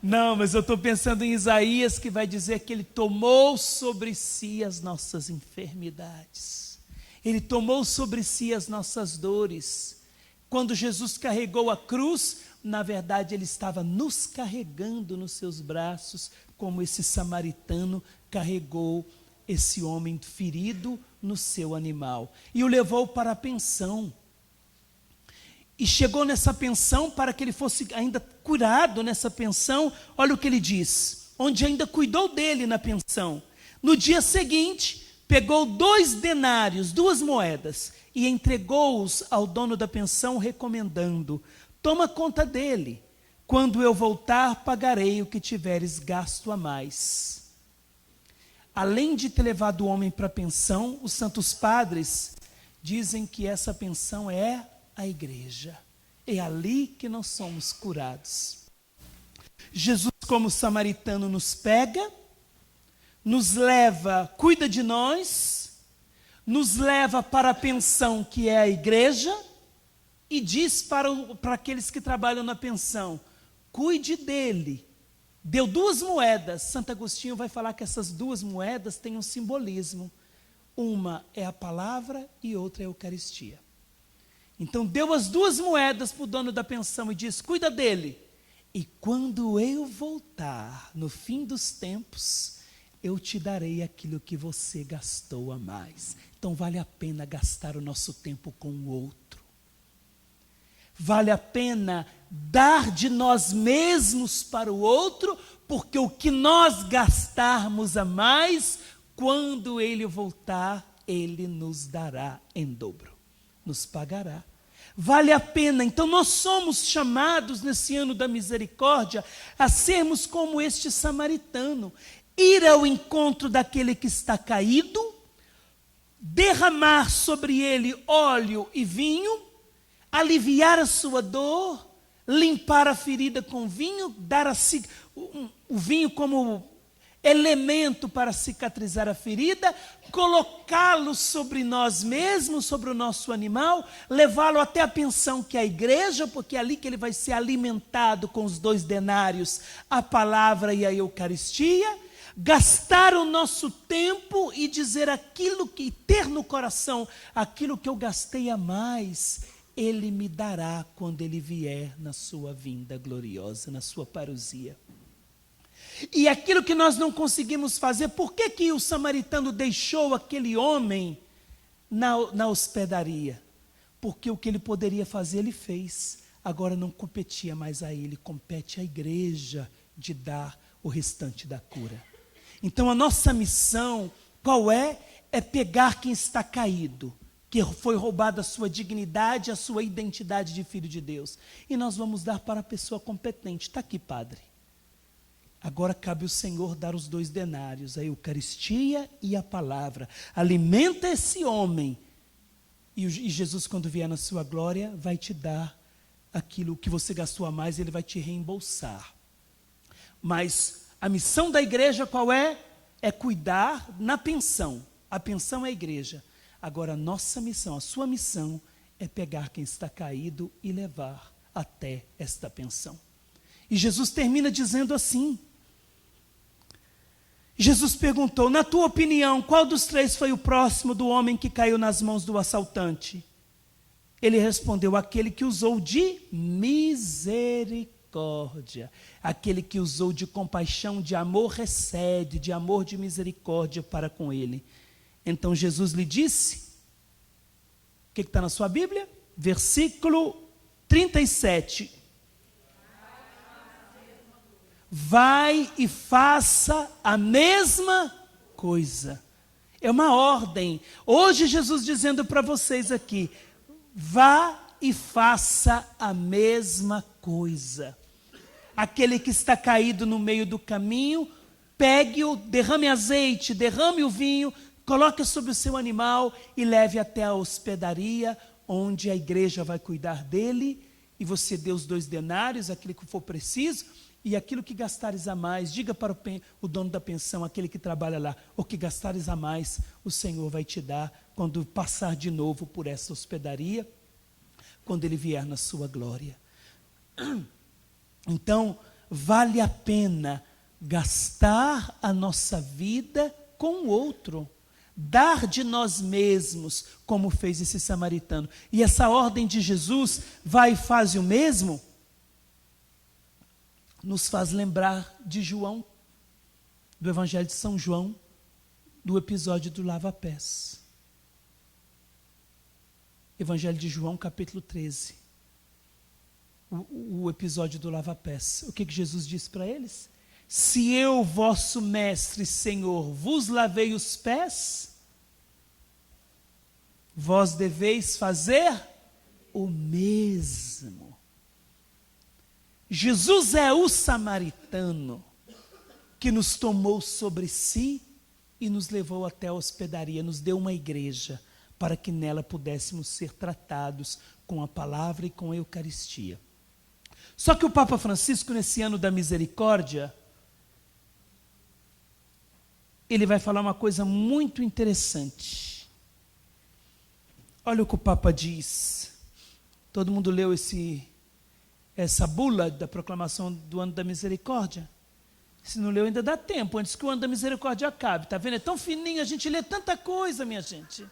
Speaker 1: Não, mas eu estou pensando em Isaías, que vai dizer que ele tomou sobre si as nossas enfermidades. Ele tomou sobre si as nossas dores. Quando Jesus carregou a cruz, na verdade ele estava nos carregando nos seus braços, como esse samaritano carregou esse homem ferido no seu animal. E o levou para a pensão. E chegou nessa pensão para que ele fosse ainda curado nessa pensão. Olha o que ele diz, onde ainda cuidou dele na pensão. No dia seguinte, pegou 2 denários, 2 moedas, e entregou-os ao dono da pensão, recomendando: toma conta dele, quando eu voltar pagarei o que tiveres gasto a mais. Além de ter levado o homem para a pensão, os santos padres dizem que essa pensão é a igreja. É ali que nós somos curados. Jesus, como samaritano, nos pega, nos leva, cuida de nós, nos leva para a pensão que é a igreja, e diz para aqueles que trabalham na pensão: cuide dele. Deu 2 moedas. Santo Agostinho vai falar que essas 2 moedas têm um simbolismo. Uma é a palavra e outra é a Eucaristia. Então deu as 2 moedas para o dono da pensão e diz: cuida dele. E quando eu voltar no fim dos tempos, eu te darei aquilo que você gastou a mais. Então vale a pena gastar o nosso tempo com o outro. Vale a pena dar de nós mesmos para o outro, porque o que nós gastarmos a mais, quando ele voltar, ele nos dará em dobro, nos pagará. Vale a pena. Então nós somos chamados nesse ano da misericórdia a sermos como este samaritano, ir ao encontro daquele que está caído, derramar sobre ele óleo e vinho, aliviar a sua dor, limpar a ferida com vinho, dar o vinho como elemento para cicatrizar a ferida, colocá-lo sobre nós mesmos, sobre o nosso animal, levá-lo até a pensão que é a igreja, porque é ali que ele vai ser alimentado com os 2 denários, a palavra e a Eucaristia, gastar o nosso tempo e dizer aquilo que, ter no coração, aquilo que eu gastei a mais, ele me dará quando ele vier na sua vinda gloriosa, na sua parousia. E aquilo que nós não conseguimos fazer, por que o samaritano deixou aquele homem na hospedaria? Porque o que ele poderia fazer, ele fez. Agora não competia mais a ele, compete à igreja de dar o restante da cura. Então a nossa missão, qual é? É pegar quem está caído, que foi roubada a sua dignidade, a sua identidade de filho de Deus. E nós vamos dar para a pessoa competente. Está aqui, padre. Agora cabe ao Senhor dar os 2 denários, a Eucaristia e a palavra. Alimenta esse homem. E Jesus, quando vier na sua glória, vai te dar aquilo que você gastou a mais, ele vai te reembolsar. Mas a missão da igreja qual é? É cuidar na pensão. A pensão é a igreja. Agora a nossa missão, a sua missão, é pegar quem está caído e levar até esta pensão. E Jesus termina dizendo assim. Jesus perguntou: na tua opinião, qual dos 3 foi o próximo do homem que caiu nas mãos do assaltante? Ele respondeu: aquele que usou de misericórdia. Aquele que usou de compaixão, de amor recebe, de amor, de misericórdia para com ele. Então Jesus lhe disse, o que está na sua Bíblia? Versículo 37. Vai e faça a mesma coisa. É uma ordem. Hoje Jesus dizendo para vocês aqui: vá e faça a mesma coisa. aquele que está caído no meio do caminho, pegue-o, derrame azeite, derrame o vinho, coloque sobre o seu animal e leve até a hospedaria, onde a igreja vai cuidar dele, e você dê os 2 denários, aquilo que for preciso, e aquilo que gastares a mais, diga para o dono da pensão, aquele que trabalha lá, o que gastares a mais, o Senhor vai te dar quando passar de novo por essa hospedaria, quando Ele vier na sua glória. Então, vale a pena gastar a nossa vida com o outro, dar de nós mesmos, como fez esse samaritano. E essa ordem de Jesus, vai e faz o mesmo, nos faz lembrar de João, do Evangelho de São João, do episódio do lava-pés. Evangelho de João, capítulo 13. O episódio do lava-pés. O que Jesus disse para eles? Se eu, vosso mestre, Senhor, vos lavei os pés, vós deveis fazer o mesmo. Jesus é o samaritano que nos tomou sobre si e nos levou até a hospedaria, nos deu uma igreja para que nela pudéssemos ser tratados com a palavra e com a Eucaristia. Só que o Papa Francisco, nesse ano da misericórdia, ele vai falar uma coisa muito interessante. Olha o que o Papa diz. Todo mundo leu essa bula da proclamação do ano da misericórdia? Se não leu, ainda dá tempo, antes que o ano da misericórdia acabe. Está vendo? É tão fininho, a gente lê tanta coisa, minha gente.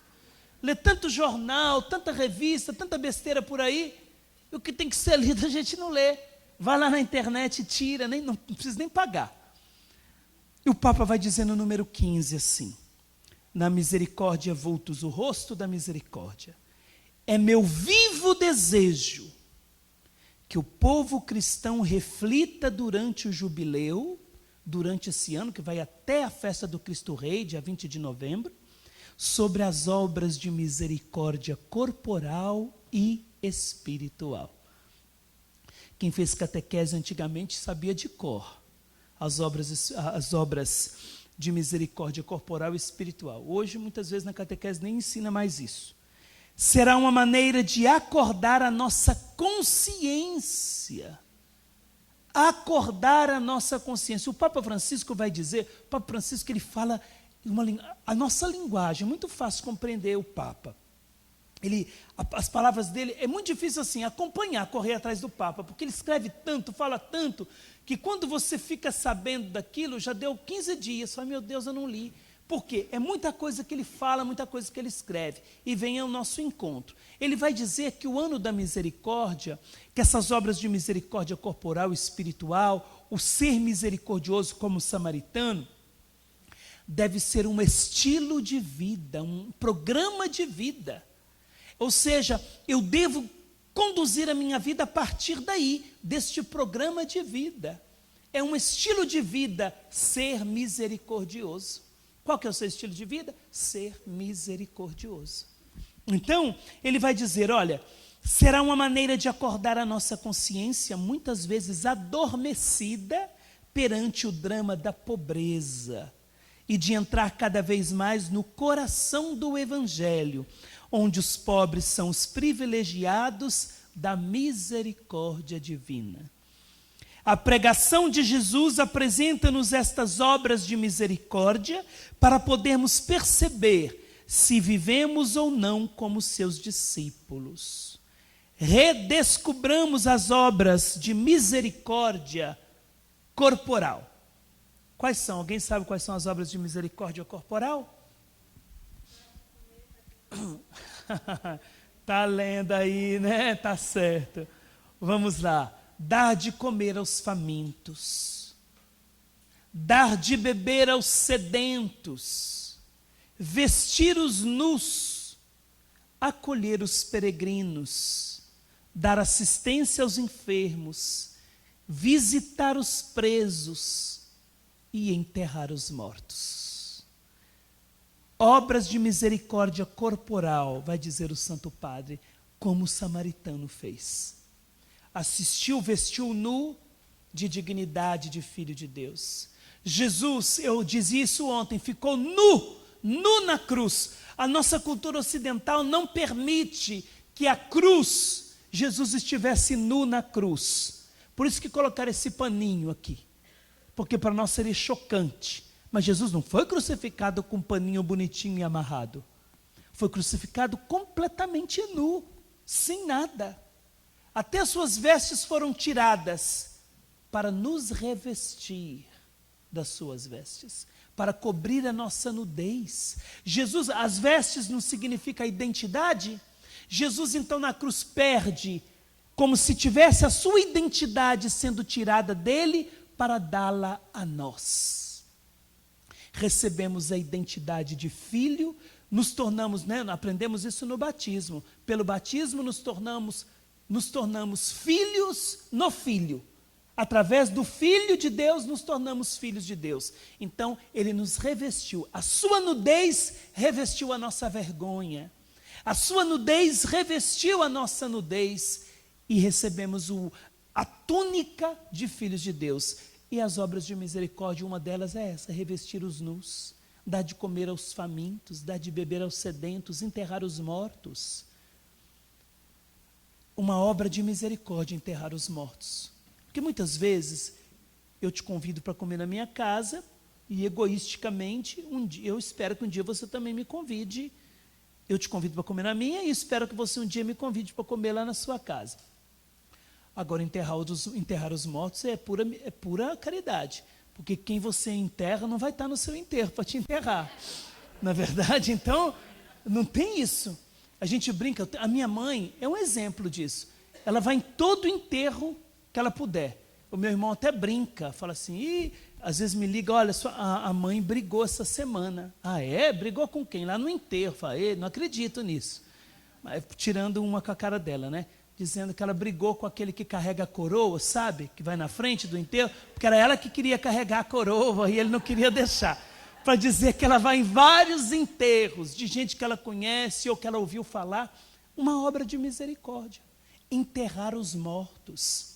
Speaker 1: Lê tanto jornal, tanta revista, tanta besteira por aí. E o que tem que ser lido a gente não lê. Vai lá na internet e tira, não precisa nem pagar. E o Papa vai dizer no número 15 assim: na misericórdia vultus, o rosto da misericórdia. É meu vivo desejo que o povo cristão reflita durante o jubileu, durante esse ano, que vai até a festa do Cristo Rei, dia 20 de novembro, sobre as obras de misericórdia corporal e espiritual. Quem fez catequese antigamente sabia de cor as obras de misericórdia corporal e espiritual. Hoje, muitas vezes, na catequese nem ensina mais isso. Será uma maneira de acordar a nossa consciência. Acordar a nossa consciência. O Papa Francisco vai dizer, o Papa Francisco ele fala a nossa linguagem, é muito fácil compreender o Papa. As palavras dele, é muito difícil assim, acompanhar, correr atrás do Papa, porque ele escreve tanto, fala tanto, que quando você fica sabendo daquilo, já deu 15 dias, fala, meu Deus, eu não li. Por quê? É muita coisa que ele fala, muita coisa que ele escreve, e vem ao nosso encontro. Ele vai dizer que o ano da misericórdia, que essas obras de misericórdia corporal e espiritual, o ser misericordioso como o samaritano, deve ser um estilo de vida, um programa de vida. Ou seja, eu devo conduzir a minha vida a partir daí, deste programa de vida. É um estilo de vida ser misericordioso. Qual que é o seu estilo de vida? Ser misericordioso. Então, ele vai dizer, olha, será uma maneira de acordar a nossa consciência, muitas vezes adormecida perante o drama da pobreza, e de entrar cada vez mais no coração do Evangelho, onde os pobres são os privilegiados da misericórdia divina. A pregação de Jesus apresenta-nos estas obras de misericórdia para podermos perceber se vivemos ou não como seus discípulos. Redescobramos as obras de misericórdia corporal. Quais são? Alguém sabe quais são as obras de misericórdia corporal? Tá lendo aí, né? Tá certo. Vamos lá. Dar de comer aos famintos, dar de beber aos sedentos, vestir os nus, acolher os peregrinos, dar assistência aos enfermos, visitar os presos e enterrar os mortos. Obras de misericórdia corporal, vai dizer o Santo Padre, como o samaritano fez. Assistiu, vestiu nu, de dignidade de filho de Deus. Jesus, eu dizia isso ontem, ficou nu na cruz. A nossa cultura ocidental não permite que a cruz, Jesus estivesse nu na cruz. Por isso que colocaram esse paninho aqui, porque para nós seria chocante. Mas Jesus não foi crucificado com um paninho bonitinho e amarrado. Foi crucificado completamente nu, sem nada. Até as suas vestes foram tiradas para nos revestir das suas vestes, para cobrir a nossa nudez. Jesus, as vestes não significa a identidade? Jesus então na cruz perde, como se tivesse a sua identidade sendo tirada dele para dá-la a nós. Recebemos a identidade de filho, nos tornamos, aprendemos isso no batismo. Pelo batismo nos tornamos filhos no Filho. Através do Filho de Deus, nos tornamos filhos de Deus. Então, ele nos revestiu. A sua nudez revestiu a nossa vergonha. A sua nudez revestiu a nossa nudez. E recebemos a túnica de filhos de Deus. E as obras de misericórdia, uma delas é essa, revestir os nus, dar de comer aos famintos, dar de beber aos sedentos, enterrar os mortos. Uma obra de misericórdia, enterrar os mortos. Porque muitas vezes eu te convido para comer na minha casa e egoisticamente, eu espero que um dia você também me convide. Eu te convido para comer na minha e espero que você um dia me convide para comer lá na sua casa. Agora, enterrar os mortos é pura caridade. Porque quem você enterra não vai estar no seu enterro para te enterrar. Na verdade, então, não tem isso. A gente brinca, a minha mãe é um exemplo disso. Ela vai em todo enterro que ela puder. O meu irmão até brinca, fala assim, às vezes me liga, olha, a mãe brigou essa semana. Ah, é? Brigou com quem? Lá no enterro. Fala, não acredito nisso. Mas, tirando uma com a cara dela, né? Dizendo que ela brigou com aquele que carrega a coroa, sabe? Que vai na frente do enterro, porque era ela que queria carregar a coroa e ele não queria deixar. Para dizer que ela vai em vários enterros de gente que ela conhece ou que ela ouviu falar. Uma obra de misericórdia. Enterrar os mortos.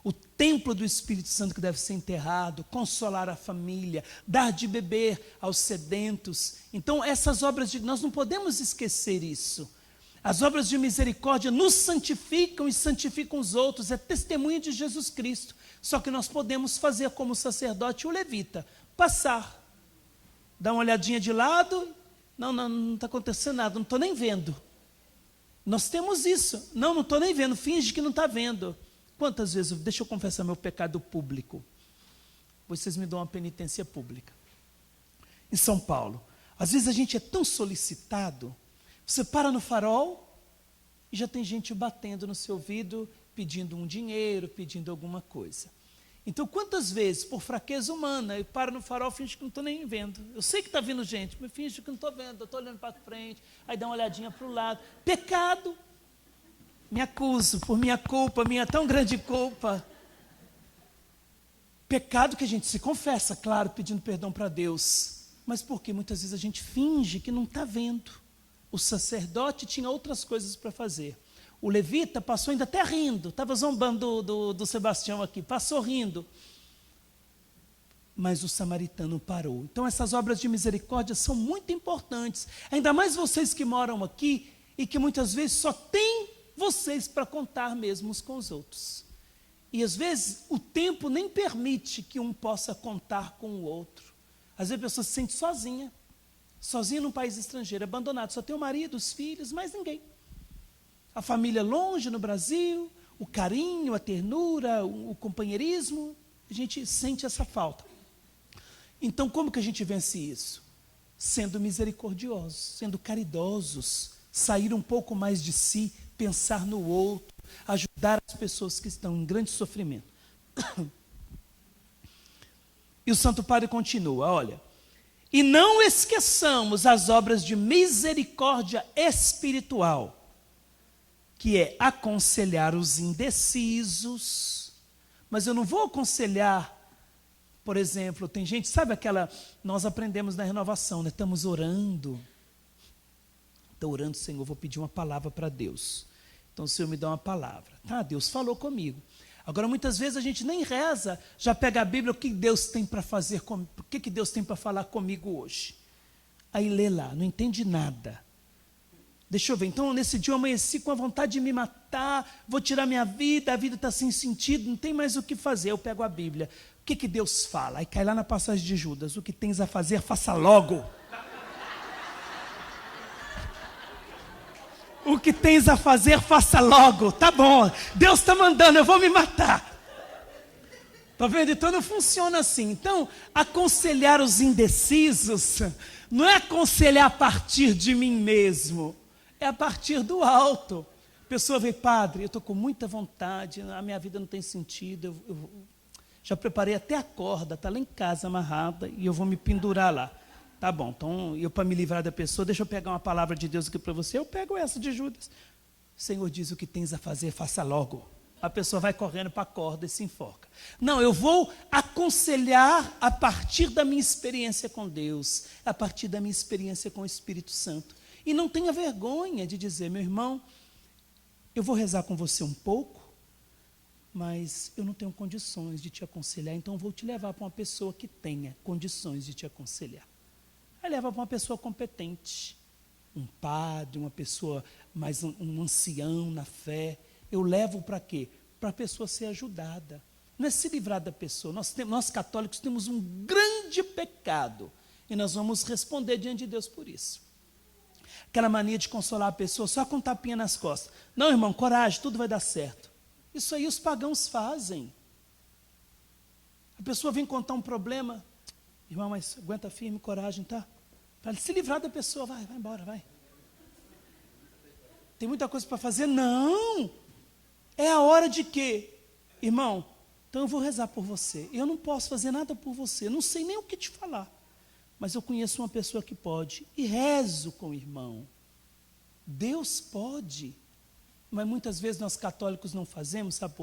Speaker 1: O templo do Espírito Santo que deve ser enterrado, consolar a família, dar de beber aos sedentos. Então, essas obras, nós não podemos esquecer isso. As obras de misericórdia nos santificam e santificam os outros, é testemunho de Jesus Cristo. Só que nós podemos fazer como o sacerdote e o levita, passar, dar uma olhadinha de lado, não está acontecendo nada, não estou nem vendo. Nós temos isso, não estou nem vendo, finge que não está vendo. Quantas vezes, deixa eu confessar meu pecado público, vocês me dão uma penitência pública. Em São Paulo, às vezes a gente é tão solicitado, você para no farol e já tem gente batendo no seu ouvido, pedindo um dinheiro, pedindo alguma coisa. Então, quantas vezes, por fraqueza humana, eu paro no farol e finge que não estou nem vendo. Eu sei que está vindo gente, mas finge que não estou vendo, eu estou olhando para frente, aí dá uma olhadinha para o lado. Pecado. Me acuso por minha culpa, minha tão grande culpa. Pecado que a gente se confessa, claro, pedindo perdão para Deus. Mas por que muitas vezes a gente finge que não está vendo? O sacerdote tinha outras coisas para fazer. O levita passou ainda até rindo, estava zombando do Sebastião aqui, passou rindo. Mas o samaritano parou. Então essas obras de misericórdia são muito importantes. Ainda mais vocês que moram aqui e que muitas vezes só tem vocês para contar mesmo uns com os outros. E às vezes o tempo nem permite que um possa contar com o outro. Às vezes a pessoa se sente sozinha num país estrangeiro, abandonado, só tem o marido, os filhos, mais ninguém. A família longe no Brasil, o carinho, a ternura, o companheirismo, a gente sente essa falta. Então, como que a gente vence isso? Sendo misericordiosos, sendo caridosos, sair um pouco mais de si, pensar no outro, ajudar as pessoas que estão em grande sofrimento. E o Santo Padre continua, olha, e não esqueçamos as obras de misericórdia espiritual, que é aconselhar os indecisos. Mas eu não vou aconselhar, por exemplo, tem gente, sabe nós aprendemos na renovação, né? Estamos orando. Estou orando, Senhor, vou pedir uma palavra para Deus. Então o Senhor me dá uma palavra. Tá, Deus falou comigo. Agora, muitas vezes a gente nem reza, já pega a Bíblia, o que Deus tem para fazer, o que Deus tem para falar comigo hoje? Aí lê lá, não entende nada. Deixa eu ver, então nesse dia eu amanheci com a vontade de me matar, vou tirar minha vida, a vida está sem sentido, não tem mais o que fazer. Eu pego a Bíblia, o que Deus fala? Aí cai lá na passagem de Judas, o que tens a fazer, faça logo. O que tens a fazer, faça logo. Tá bom, Deus está mandando, eu vou me matar. Está vendo? Então não funciona assim. Então, aconselhar os indecisos não é aconselhar a partir de mim mesmo, é a partir do alto. A pessoa vem, padre, eu estou com muita vontade, a minha vida não tem sentido, eu já preparei até a corda, está lá em casa amarrada e eu vou me pendurar lá. Tá bom, então eu para me livrar da pessoa, deixa eu pegar uma palavra de Deus aqui para você, eu pego essa de Judas. O Senhor diz, o que tens a fazer, faça logo. A pessoa vai correndo para a corda e se enforca. Não, eu vou aconselhar a partir da minha experiência com Deus, a partir da minha experiência com o Espírito Santo. E não tenha vergonha de dizer, meu irmão, eu vou rezar com você um pouco, mas eu não tenho condições de te aconselhar, então eu vou te levar para uma pessoa que tenha condições de te aconselhar. Aí leva para uma pessoa competente, um padre, uma pessoa, mais um ancião na fé. Eu levo para quê? Para a pessoa ser ajudada. Não é se livrar da pessoa. Nós católicos temos um grande pecado e nós vamos responder diante de Deus por isso. Aquela mania de consolar a pessoa só com tapinha nas costas. Não, irmão, coragem, tudo vai dar certo. Isso aí os pagãos fazem. A pessoa vem contar um problema, irmão, mas aguenta firme, coragem, tá? Para se livrar da pessoa, vai embora, vai. Tem muita coisa para fazer? Não! É a hora de quê? Irmão, então eu vou rezar por você. Eu não posso fazer nada por você, eu não sei nem o que te falar. Mas eu conheço uma pessoa que pode. E rezo com o irmão. Deus pode. Mas muitas vezes nós católicos não fazemos, sabe por quê?